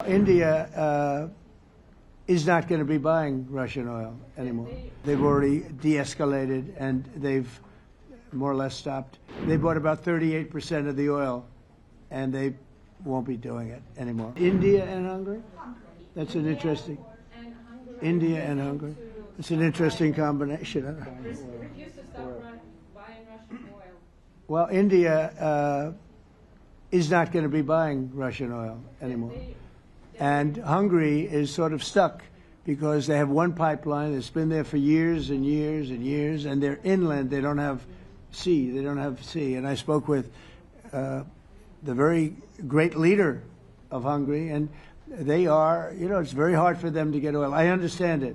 India is not going to be buying Russian oil anymore. They've already de-escalated and they've more or less stopped. They bought about 38% of the oil and they won't be doing it anymore. India and Hungary? That's an interesting... India and Hungary? It's an interesting combination. Refuse to stop buying Russian oil. Well, India is not going to be buying Russian oil anymore. And Hungary is sort of stuck because they have one pipeline that's been there for years and years and years, and they're inland. They don't have sea. They don't have sea. And I spoke with the very great leader of Hungary, and they are, it's very hard for them to get oil. I understand it.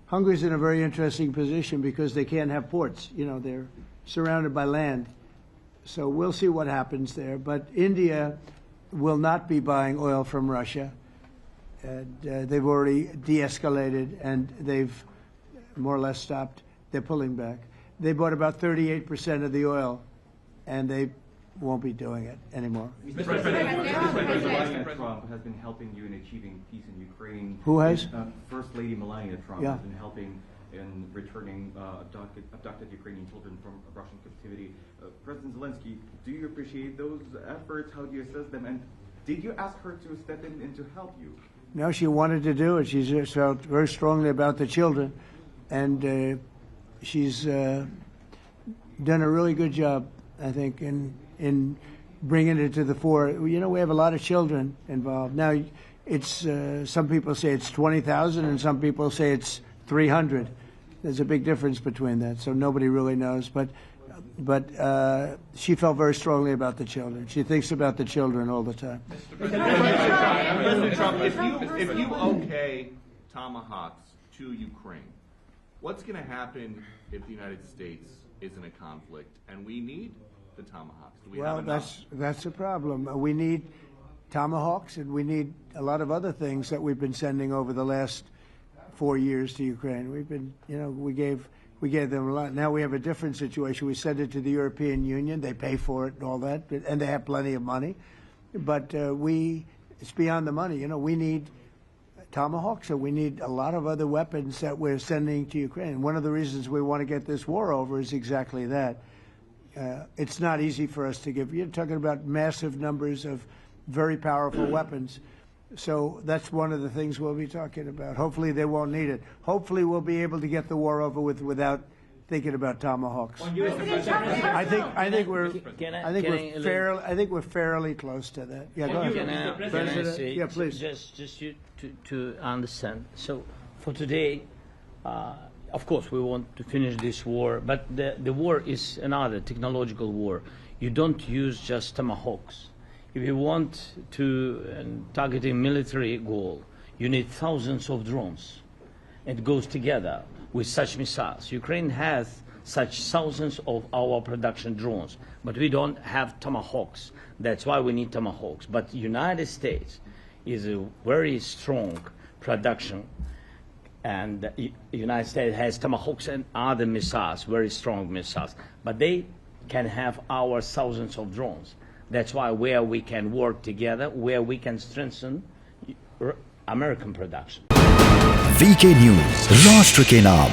Hungary's in a very interesting position because they can't have ports. They're surrounded by land. So we'll see what happens there. But India will not be buying oil from Russia. And, they've already de-escalated and they've more or less stopped. They're pulling back. They bought about 38% of the oil and they won't be doing it anymore. Mr. President, Trump has been helping you in achieving peace in Ukraine. Who has? First Lady Melania Trump Yeah. has been helping in returning abducted Ukrainian children from Russian captivity. President Zelensky, do you appreciate those efforts? How do you assess them? And did you ask her to step in and to help you? No, she wanted to do it. She just felt very strongly about the children. And she's done a really good job, I think, in bringing it to the fore. We have a lot of children involved. Now, it's some people say it's 20,000 and some people say it's 300. There's a big difference between that, so nobody really knows. But she felt very strongly about the children. She thinks about the children all the time. President Trump, if you okay tomahawks to Ukraine, what's going to happen if the United States is in a conflict and we need the tomahawks? Do we have enough? That's a problem. We need tomahawks, and we need a lot of other things that we've been sending over the last 4 years to Ukraine. We've been, we gave them a lot. Now we have a different situation. We send it to the European Union. They pay for it and all that, and they have plenty of money. But it's beyond the money. We need tomahawks, and we need a lot of other weapons that we're sending to Ukraine. One of the reasons we want to get this war over is exactly that. It's not easy for us to give. You're talking about massive numbers of very powerful weapons. So that's one of the things we'll be talking about. Hopefully they won't need it. Hopefully we'll be able to get the war over with without thinking about tomahawks. I think we're fairly close to that. Yeah, go ahead. President, yeah, please. Just you to understand. So for today, of course, we want to finish this war, but the war is another technological war. You don't use just tomahawks. If you want to target a military goal, you need thousands of drones. It goes together with such missiles. Ukraine has such thousands of our production drones, but we don't have tomahawks. That's why we need tomahawks. But United States is a very strong production, and the United States has tomahawks and other missiles, very strong missiles. But they can have our thousands of drones. That's why where we can work together, where we can strengthen American production. VK News, राष्ट्र के नाम।